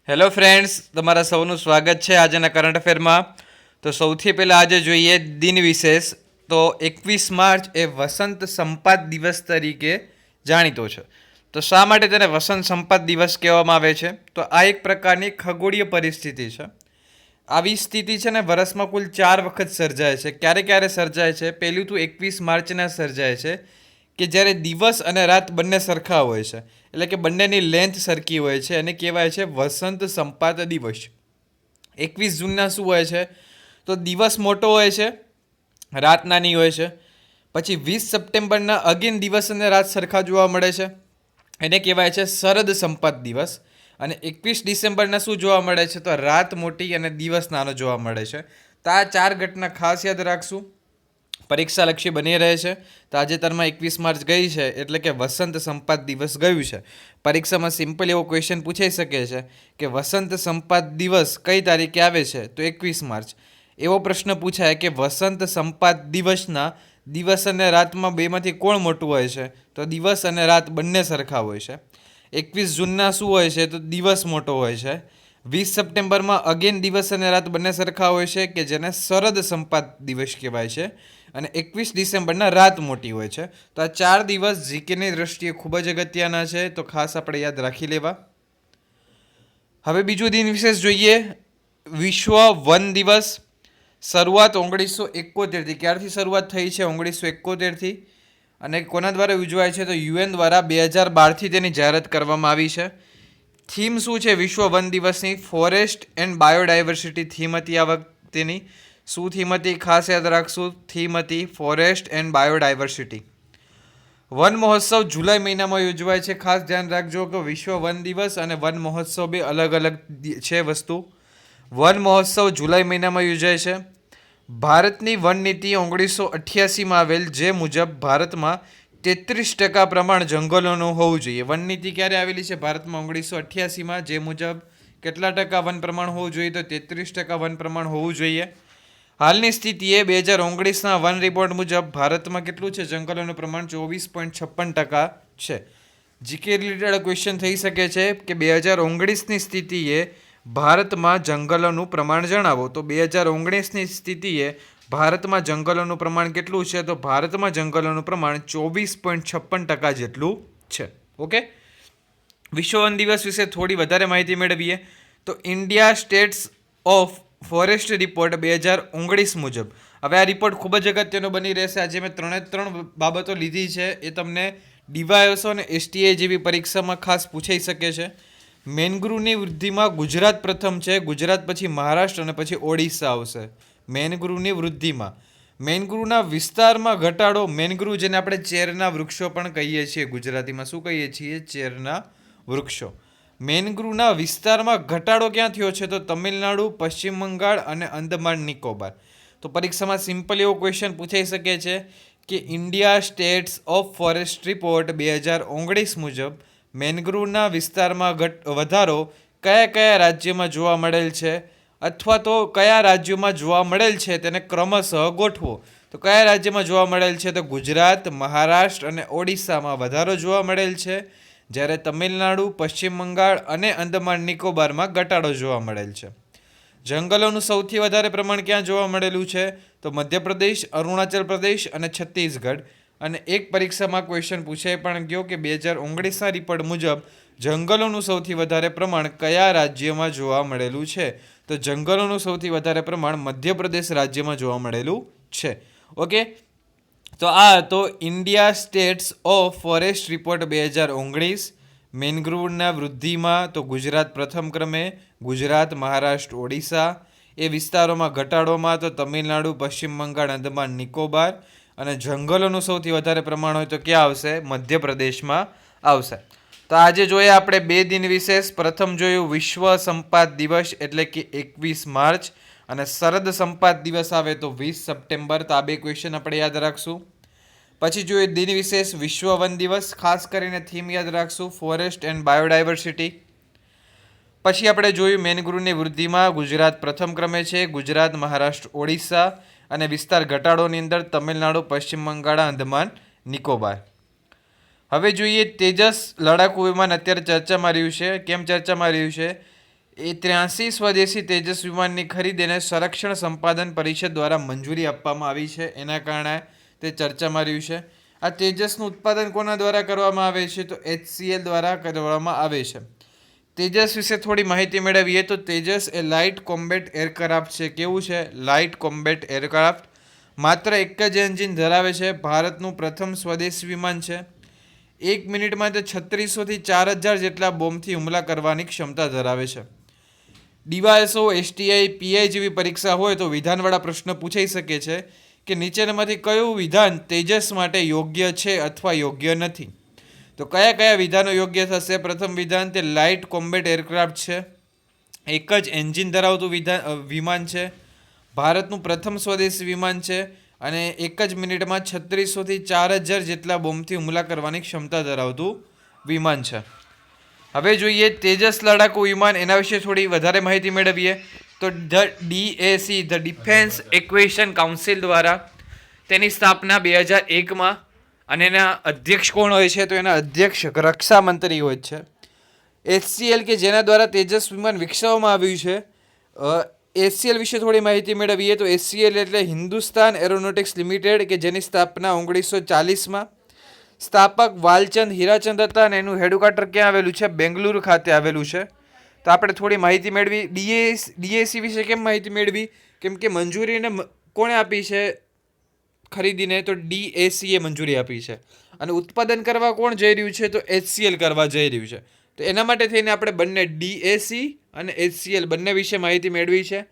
Hello friends, તમારા સૌનું સ્વાગત છે આજના કરંટ અફેરમાં. તો સૌથી પહેલાં આજે જોઈએ દિન વિશેષ. તો 21 માર્ચ એ વસંત સંપાત દિવસ તરીકે જાણીતો છે. તો શા માટે તેને વસંત સંપાત દિવસ કહેવામાં આવે છે? તો આ એક પ્રકારની ખગોળીય પરિસ્થિતિ છે. આવી સ્થિતિ છે ને વર્ષમાં કુલ 4 વખત સર્જાય છે. ક્યારે ક્યારે સર્જાય છે? પહેલું તો 21 માર્ચના સર્જાય છે કે જ્યારે દિવસ અને રાત બંને સરખા હોય છે, એટલે કે બંનેની લેન્થ સરખી હોય છે, અને કહેવાય છે વસંત સંપાત દિવસ. 21 જૂનના શું હોય છે? તો દિવસ મોટો હોય છે, રાત નાની હોય છે. પછી 20 સપ્ટેમ્બરના અગેન દિવસ અને રાત સરખા જોવા મળે છે, એને કહેવાય છે શરદ સંપાત દિવસ. અને 21 ડિસેમ્બરના શું જોવા મળે છે? તો રાત મોટી અને દિવસ નાનો જોવા મળે છે. તો આ 4 ઘટના ખાસ યાદ રાખશું, પરીક્ષાલક્ષી બની રહે છે. તાજેતરમાં 21 માર્ચ ગઈ છે એટલે કે વસંત સંપાત દિવસ ગયું છે. પરીક્ષામાં સિમ્પલ એવો ક્વેશ્ચન પૂછાઈ શકે છે કે વસંત સંપાત દિવસ કઈ તારીખે આવે છે? તો 21 માર્ચ. એવો પ્રશ્ન પૂછાય કે વસંત સંપાત દિવસના દિવસ અને રાતમાં બેમાંથી કોણ મોટું હોય છે? તો દિવસ અને રાત બંને સરખા હોય છે. 21 જૂનના શું હોય છે? તો દિવસ મોટો હોય છે. 20 સપ્ટેમ્બરમાં અગેન દિવસ અને રાત બંને સરખા હોય છે, કે જેને શરદ સંપાત દિવસ કહેવાય છે. અને 21 ડિસેમ્બરના રાત મોટી હોય છે. તો આ 4 દિવસ જીકેની દ્રષ્ટિએ ખૂબ જ અગત્યના છે, તો ખાસ આપણે યાદ રાખી લેવા. હવે બીજું દિન વિશેષ જોઈએ, વિશ્વ વન દિવસ. શરૂઆત 1971થી. ક્યારથી શરૂઆત થઈ છે? 1971થી. અને કોના દ્વારા ઉજવાય છે? તો યુએન દ્વારા 2012થી તેની જાહેરાત કરવામાં આવી છે. થીમ શું છે વિશ્વ વન દિવસની? ફોરેસ્ટ એન્ડ બાયોડાયવર્સિટી થીમ હતી આ વખતેની. શું થીમ હતી? ખાસ યાદ રાખશું, થીમ હતી ફોરેસ્ટ એન્ડ બાયોડાયવર્સિટી. વન મહોત્સવ જુલાઈ મહિનામાં યોજવાય છે. ખાસ ધ્યાન રાખજો કે વિશ્વ વન દિવસ અને વન મહોત્સવ બે અલગ અલગ છે વસ્તુ. વન મહોત્સવ જુલાઈ મહિનામાં યોજાય છે. ભારતની વન નીતિ 1988માં આવેલ, જે મુજબ ભારતમાં 33% પ્રમાણ જંગલોનું હોવું જોઈએ. વન નીતિ ક્યારે આવેલી છે? ભારતમાં 1988માં, જે મુજબ કેટલા ટકા વન પ્રમાણ હોવું જોઈએ? તો 33% વન પ્રમાણ હોવું જોઈએ. હાલની સ્થિતિએ 2019ના વન રિપોર્ટ મુજબ ભારતમાં કેટલું છે જંગલોનું પ્રમાણ? 24.56% છે. જીકે રિલેટેડ ક્વેશ્ચન થઈ શકે છે કે 2019ની સ્થિતિએ ભારતમાં જંગલોનું પ્રમાણ જણાવો. તો 2019ની સ્થિતિએ ભારતમાં જંગલોનું પ્રમાણ કેટલું છે? તો ભારતમાં જંગલોનું પ્રમાણ 24.56% જેટલું છે. ઓકે, વિશ્વ વન દિવસ વિશે થોડી વધારે માહિતી મેળવીએ. તો India states of forest report 2019 મુજબ. હવે આ રિપોર્ટ ખૂબ જ અગત્યનો બની રહેશે. આજે મેં 3 બાબતો લીધી છે, એ તમને dy.SO અને STI જેવી પરીક્ષામાં ખાસ પૂછાઈ શકે છે. મેનગ્રુવની વૃદ્ધિમાં ગુજરાત પ્રથમ છે. ગુજરાત પછી મહારાષ્ટ્ર અને પછી ઓડિશા આવશે. મેનગ્રુવની વૃદ્ધિમાં. મેનગ્રુવના વિસ્તારમાં ઘટાડો. મેનગ્રુવ જેને આપણે ચેરના વૃક્ષો પણ કહીએ છીએ ગુજરાતીમાં. શું કહીએ છીએ? ચેરના વૃક્ષો. મેનગ્રુવના વિસ્તારમાં ઘટાડો ક્યાં થયો છે? તો તમિલનાડુ, પશ્ચિમ બંગાળ અને અંદમાન નિકોબાર. તો પરીક્ષામાં સિમ્પલ એવો ક્વેશ્ચન પૂછાઈ શકે છે કે India states of forest report 2019 મુજબ મેનગ્રુવના વિસ્તારમાં વધારો કયા કયા રાજ્યમાં જોવા મળેલ છે, અથવા તો કયા રાજ્યોમાં જોવા મળેલ છે તેને ક્રમશઃ ગોઠવો. તો કયા રાજ્યમાં જોવા મળેલ છે? તો ગુજરાત, મહારાષ્ટ્ર અને ઓડિશામાં વધારો જોવા મળેલ છે, જ્યારે તમિલનાડુ, પશ્ચિમ બંગાળ અને અંદમાન નિકોબારમાં ઘટાડો જોવા મળેલ છે. જંગલોનું સૌથી વધારે પ્રમાણ ક્યાં જોવા મળેલું છે? તો મધ્યપ્રદેશ, અરુણાચલ પ્રદેશ અને છત્તીસગઢ. અને એક પરીક્ષામાં ક્વેશ્ચન પૂછાઈ પણ ગયો કે 2019ના રિપોર્ટ મુજબ જંગલોનું સૌથી વધારે પ્રમાણ કયા રાજ્યમાં જોવા મળેલું છે? તો જંગલોનું સૌથી વધારે પ્રમાણ મધ્યપ્રદેશ રાજ્યમાં જોવા મળેલું છે. ઓકે, તો આ હતો India states of forest report 2019. મેનગ્રુવના વૃદ્ધિમાં તો ગુજરાત પ્રથમ ક્રમે, ગુજરાત, મહારાષ્ટ્ર, ઓડિશા. એ વિસ્તારોમાં ઘટાડોમાં તો તમિલનાડુ, પશ્ચિમ બંગાળ, અંદમાન નિકોબાર. અને જંગલોનું સૌથી વધારે પ્રમાણ હોય તો ક્યાં આવશે? મધ્યપ્રદેશમાં આવશે. તો આજે જોઈએ આપણે 2 દિન વિશેષ. પ્રથમ જોયું વિશ્વ સંપાત દિવસ એટલે કે 21 માર્ચ, અને શરદ સંપાત દિવસ આવે તો 20 સપ્ટેમ્બર. તો આ 2 ક્વેશ્ચન આપણે યાદ રાખશું. પછી જોઈએ દિન વિશેષ વિશ્વ વન દિવસ. ખાસ કરીને થીમ યાદ રાખશું ફોરેસ્ટ એન્ડ બાયોડાયવર્સિટી. પછી આપણે જોયું મેનગ્રુવની વૃદ્ધિમાં ગુજરાત પ્રથમ ક્રમે છે, ગુજરાત, મહારાષ્ટ્ર, ઓડિશા. અને વિસ્તાર ઘટાડોની અંદર તમિલનાડુ, પશ્ચિમ બંગાળ, અંદમાન નિકોબાર. હવે જોઈએ તેજસ લડાકુ વિમાન અત્યારે ચર્ચામાં રહ્યું છે. કેમ ચર્ચામાં રહ્યું છે? એ 83 સ્વદેશી તેજસ વિમાનની ખરીદીને સંરક્ષણ સંપાદન પરિષદ દ્વારા મંજૂરી આપવામાં આવી છે. એના કારણે તે ચર્ચામાં રહ્યું છે. આ તેજસનું ઉત્પાદન કોના દ્વારા કરવામાં આવે છે? તો HCL દ્વારા કરવામાં આવે છે. તેજસ વિશે થોડી માહિતી મેળવીએ તો તેજસ એ લાઇટ કોમ્બેટ એરક્રાફ્ટ છે. કેવું છે? Light combat aircraft. માત્ર એક જ એન્જિન ધરાવે છે. ભારતનું પ્રથમ સ્વદેશી વિમાન છે. 1 મિનિટમાં તે 3600થી 4000 જેટલા બોમ્બથી હુમલા કરવાની ક્ષમતા ધરાવે છે. dy.SO STI PI જેવી પરીક્ષા હોય તો વિધાનવાળા પ્રશ્ન પૂછાઈ શકે છે કે નીચેનામાંથી કયું વિધાન તેજસ માટે યોગ્ય છે અથવા યોગ્ય નથી. તો કયા કયા વિધાનો યોગ્ય થશે? પ્રથમ વિધાન તે લાઇટ કોમ્બેટ એરક્રાફ્ટ છે. એક જ એન્જિન ધરાવતું વિમાન છે. ભારતનું પ્રથમ સ્વદેશી વિમાન છે અને એક જ મિનિટમાં 3600થી 4000 જેટલા બોમ્બથી હુમલા કરવાની ક્ષમતા ધરાવતું વિમાન છે. હવે જોઈએ તેજસ લડાકુ વિમાન, એના વિશે થોડી વધારે માહિતી મેળવીએ તો DAC the defence acquisition council દ્વારા તેની સ્થાપના 2001માં અને એના અધ્યક્ષ કોણ હોય છે? તો એના અધ્યક્ષ રક્ષા મંત્રી હોય છે. HCL કે જેના દ્વારા તેજસ વિમાન વિકસાવવામાં આવ્યું છે. HCL વિશે થોડી માહિતી મેળવીએ તો HCL એટલે હિન્દુસ્તાન એરોનોટિક્સ લિમિટેડ કે જેની સ્થાપના 1940માં. સ્થાપક વાલચંદ હીરાચંદ હતા અને એનું હેડક્વાર્ટર ક્યાં આવેલું છે? બેંગલુરુ ખાતે આવેલું છે. તો આપણે થોડી માહિતી મેળવી. DAC વિશે કેમ માહિતી મેળવી? કેમ કે મંજૂરીને કોણે આપી છે ખરીદીને? તો DAC એ મંજૂરી આપી છે. અને ઉત્પાદન કરવા કોણ જઈ રહ્યું છે? તો HCL કરવા જઈ રહ્યું છે. તો એના માટે થઈને આપણે બંને DAC અને HCL બંને વિશે માહિતી મેળવી છે.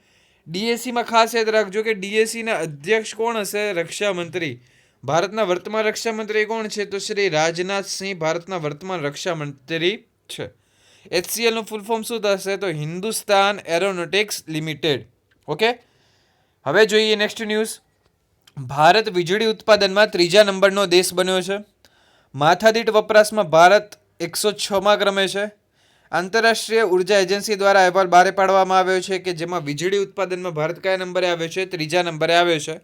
DACમાં ખાસ યાદ રાખજો કે DACના અધ્યક્ષ કોણ હશે? રક્ષા મંત્રી. ભારતના વર્તમાન રક્ષા મંત્રી કોણ છે? તો શ્રી રાજનાથસિંહ ભારતના વર્તમાન રક્ષા મંત્રી છે. HCLનું ફૂલ ફોર્મ શું થશે? તો હિન્દુસ્તાન એરોનોટિક્સ લિમિટેડ. ઓકે, હવે જોઈએ નેક્સ્ટ ન્યૂઝ. ભારત વીજળી ઉત્પાદનમાં 3જા નંબરનો દેશ બન્યો છે. માથાદીઠ વપરાશમાં ભારત 106માં ક્રમે છે. આંતરરાષ્ટ્રીય ઉર્જા એજન્સી દ્વારા અહેવાલ બહાર પાડવામાં આવ્યો છે કે જેમાં વીજળી ઉત્પાદનમાં ભારત કયા નંબરે આવ્યો છે? 3જા નંબરે આવ્યો છે.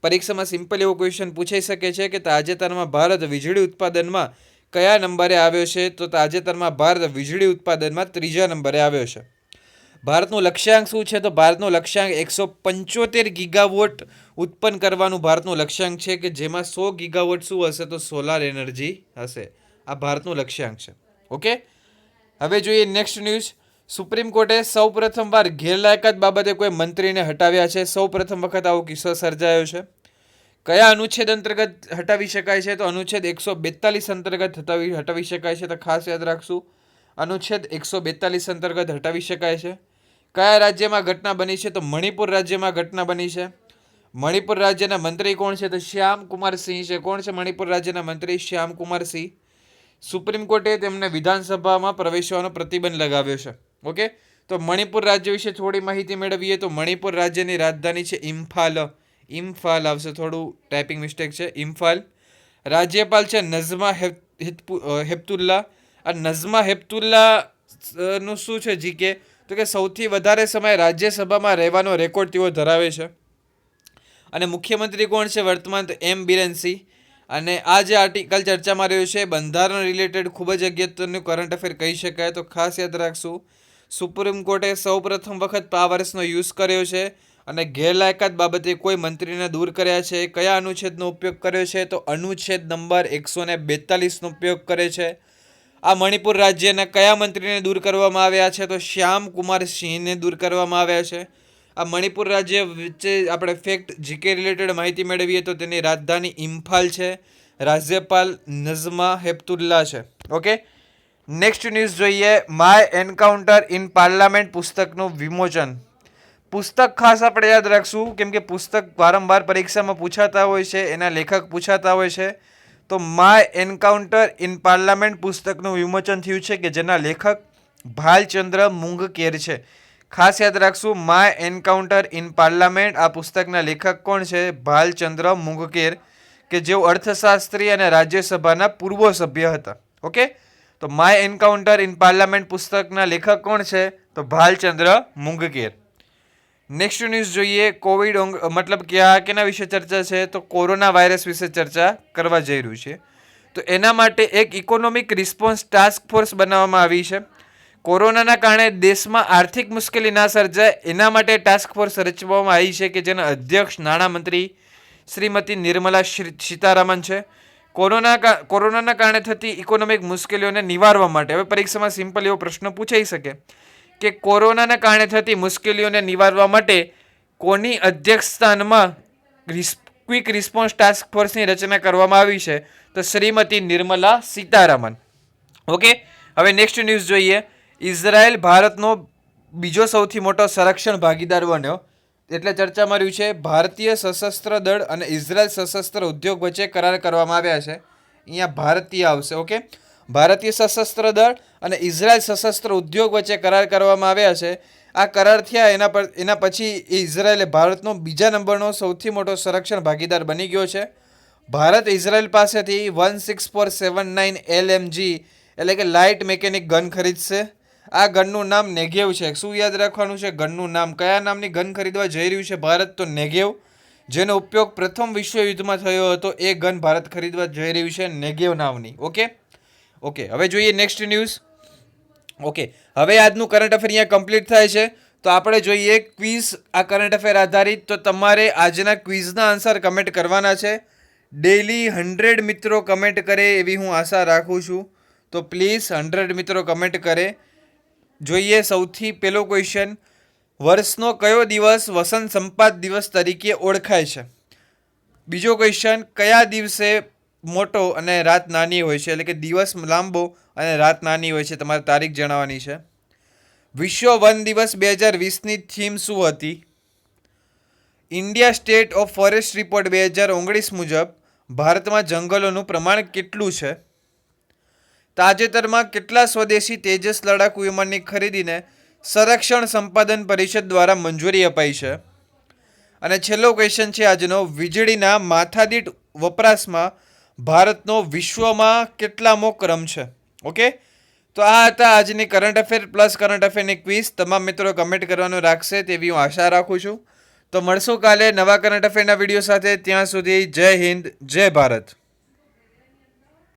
પરીક્ષામાં સિમ્પલ એવો ક્વેશ્ચન પૂછાઈ શકે છે કે તાજેતરમાં ભારત વીજળી ઉત્પાદનમાં કયા નંબરે આવ્યો છે? તો તાજેતરમાં ભારત વીજળી ઉત્પાદનમાં 3જા નંબરે આવ્યો છે. ભારતનું લક્ષ્યાંક શું છે? તો ભારતનું લક્ષ્યાંક 175 ગીગાવોટ ઉત્પન્ન કરવાનું ભારતનું લક્ષ્યાંક છે કે જેમાં 100 ગીગાવોટ શું હશે? તો સોલાર એનર્જી હશે. આ ભારતનું લક્ષ્યાંક છે. ઓકે, હવે જોઈએ નેક્સ્ટ ન્યૂઝ. સુપ્રીમ કોર્ટે સૌ પ્રથમવાર ગેરલાયકાત બાબતે કોઈ મંત્રીને હટાવ્યા છે. સૌ પ્રથમ વખત આવો કિસ્સો સર્જાયો છે. કયા અનુચ્છેદ અંતર્ગત હટાવી શકાય છે? તો અનુચ્છેદ 142 અંતર્ગત હટાવી શકાય છે. તો ખાસ યાદ રાખશું, અનુચ્છેદ 142 અંતર્ગત હટાવી શકાય છે. કયા રાજ્યમાં ઘટના બની છે? તો મણિપુર રાજ્યમાં ઘટના બની છે. મણિપુર રાજ્યના મંત્રી કોણ છે? તો શ્યામ કુમાર સિંહ છે. કોણ છે મણિપુર રાજ્યના મંત્રી? શ્યામ કુમાર સિંહ. સુપ્રીમ કોર્ટે તેમને વિધાનસભામાં પ્રવેશવાનો પ્રતિબંધ લગાવ્યો છે. ઓકે, તો મણિપુર રાજ્ય વિશે થોડી માહિતી મેળવીએ તો મણિપુર રાજ્યની રાજધાની છે ઇમ્ફાલ. ઇમ્ફાલ આવશે, થોડું ટાઈપિંગ મિસ્ટેક છે. ઇમ્ફાલ. રાજ્યપાલ છે નઝમા હેપતુલ્લા. આ નઝમા હેપતુલ્લા નું શું છે જીકે? તો કે સૌથી વધારે સમય રાજ્યસભામાં રહેવાનો રેકોર્ડ તેઓ ધરાવે છે. અને મુખ્યમંત્રી કોણ છે વર્તમાન? તો M બિરેન સિંહ. અને આ જે આર્ટિકલ ચર્ચામાં રહ્યો છે બંધારણ રિલેટેડ ખૂબ જ અગત્યનું કરંટ અફેર કહી શકાય. તો ખાસ યાદ રાખશું, સુપ્રીમ કોર્ટે સૌ પ્રથમ વખત પાવર્સનો યુઝ કર્યો છે અને ગેરલાયકાત બાબતે કોઈ મંત્રીને દૂર કર્યા છે. કયા અનુચ્છેદનો ઉપયોગ કર્યો છે? તો અનુચ્છેદ નંબર 142નો ઉપયોગ કરે છે. આ મણિપુર રાજ્યના કયા મંત્રીને દૂર કરવામાં આવ્યા છે? તો શ્યામ કુમાર સિંહને દૂર કરવામાં આવ્યા છે. આ મણિપુર રાજ્ય વચ્ચે આપણે ફેક્ટ જીકે રિલેટેડ માહિતી મેળવીએ તો તેની રાજધાની ઇમ્ફાલ છે. રાજ્યપાલ નઝમા હેપતુલ્લા છે. ઓકે, નેક્સ્ટ ન્યૂઝ જોઈએ. માય એન્કાઉન્ટર ઇન પાર્લામેન્ટ પુસ્તકનું વિમોચન. પુસ્તક ખાસ આપણે યાદ રાખશું કેમ કે પુસ્તક વારંવાર પરીક્ષામાં પૂછાતા હોય છે, એના લેખક પૂછાતા હોય છે. તો માય એન્કાઉન્ટર ઇન પાર્લામેન્ટ પુસ્તકનું વિમોચન થયું છે કે જેના લેખક ભાલચંદ્ર મુંગકેર છે. ખાસ યાદ રાખશું, માય એન્કાઉન્ટર ઇન પાર્લામેન્ટ આ પુસ્તકના લેખક કોણ છે? ભાલચંદ્ર મુંગકેર, કે જેઓ અર્થશાસ્ત્રી અને રાજ્યસભાના પૂર્વ સભ્ય હતા. ઓકે, તો માય એન્કાઉન્ટર ઇન પાર્લામેન્ટ પુસ્તકના લેખક કોણ છે? તો ભાલચંદ્ર મુંગકેર. નેક્સ્ટ ન્યૂઝ જોઈએ. કોવિડ મતલબ કે આ કેના વિશે ચર્ચા છે? તો કોરોના વાયરસ વિશે ચર્ચા કરવા જઈ રહ્યું છે. તો એના માટે એક ઇકોનોમિક રિસ્પોન્સ ટાસ્ક ફોર્સ બનાવવામાં આવી છે. કોરોનાના કારણે દેશમાં આર્થિક મુશ્કેલી ના સર્જાય એના માટે ટાસ્ક ફોર્સ રચવામાં આવી છે કે જેના અધ્યક્ષ નાણામંત્રી શ્રીમતી નિર્મલા સીતારામન છે. કોરોનાના કારણે થતી ઇકોનોમિક મુશ્કેલીઓને નિવારવા માટે હવે પરીક્ષામાં સિમ્પલ એવો પ્રશ્ન પૂછાઈ શકે કે કોરોનાના કારણે થતી મુશ્કેલીઓને નિવારવા માટે કોની અધ્યક્ષસ્થાનમાં ક્વિક રિસ્પોન્સ ટાસ્ક ફોર્સની રચના કરવામાં આવી છે? તો શ્રીમતી નિર્મલા સીતારામન. ઓકે, હવે નેક્સ્ટ ન્યૂઝ જોઈએ. ઇઝરાયલ ભારતનો બીજો સૌથી મોટો સંરક્ષણ ભાગીદાર બન્યો. એટલે ચર્ચામાં રહ્યું છે ભારતીય સશસ્ત્ર દળ અને ઇઝરાયલ સશસ્ત્ર ઉદ્યોગ વચ્ચે કરાર કરવામાં આવ્યા છે. અહીંયા ભારતીય આવશે. ઓકે, ભારતીય સશસ્ત્ર દળ અને ઇઝરાયલ સશસ્ત્ર ઉદ્યોગ વચ્ચે કરાર કરવામાં આવ્યા છે. આ કરાર થયા એના પછી ઇઝરાયલે ભારતનો બીજા નંબરનો સૌથી મોટો સંરક્ષણ ભાગીદાર બની ગયો છે. ભારત ઇઝરાયલ પાસેથી 16479 LMG એટલે કે લાઇટ મેકેનિક ગન ખરીદશે. આ ગનનું નામ નેગેવ છે. શું યાદ રાખવાનું છે? ગનનું નામ. કયા નામની ગન ખરીદવા જઈ રહ્યું છે ભારત? તો નેગેવ, જેનો ઉપયોગ પ્રથમ વિશ્વયુદ્ધમાં થયો હતો. એ ગન ભારત ખરીદવા જઈ રહ્યું છે, નેગેવ નામની. ઓકે, હવે જોઈએ નેક્સ્ટ ન્યૂઝ. ઓકે, હવે આજનું કરંટ અફેર અહીંયા કમ્પ્લીટ થાય છે. તો આપણે જોઈએ ક્વિઝ, આ કરંટ અફેર આધારિત. તો તમારે આજના ક્વિઝના આન્સર કમેન્ટ કરવાના છે. ડેઈલી 100 મિત્રો કમેન્ટ કરે એવી હું આશા રાખું છું. તો પ્લીઝ 100 મિત્રો કમેન્ટ કરે. જોઈએ સૌથી પહેલો ક્વેશ્ચન, વર્ષનો કયો દિવસ વસંત સંપાત દિવસ તરીકે ઓળખાય છે? બીજો ક્વેશ્ચન, કયા દિવસે મોટો અને રાત નાની હોય છે? એટલે કે દિવસ લાંબો અને રાત નાની હોય છે. તમારે તારીખ જણાવવાની છે. વિશ્વ વન દિવસ 2020ની થીમ શું હતી? India state of forest report 2019 મુજબ ભારતમાં જંગલોનું પ્રમાણ કેટલું છે? તાજેતરમાં કેટલા સ્વદેશી તેજસ લડાકુ વિમાનની ખરીદીને સંરક્ષણ સંપાદન પરિષદ દ્વારા મંજૂરી અપાઈ છે? અને છેલ્લો ક્વેશ્ચન છે આજનો, વીજળીના માથાદીઠ વપરાશમાં ભારતનો વિશ્વમાં કેટલામો ક્રમ છે? ઓકે, તો આ હતા આજની કરંટ અફેર પ્લસ કરંટ અફેરની ક્વિઝ. તમામ મિત્રો કમેન્ટ કરવાનું રાખશે તેવી હું આશા રાખું છું. તો મળશું કાલે નવા કરંટ અફેરના વિડીયો સાથે. ત્યાં સુધી જય હિન્દ, જય ભારત.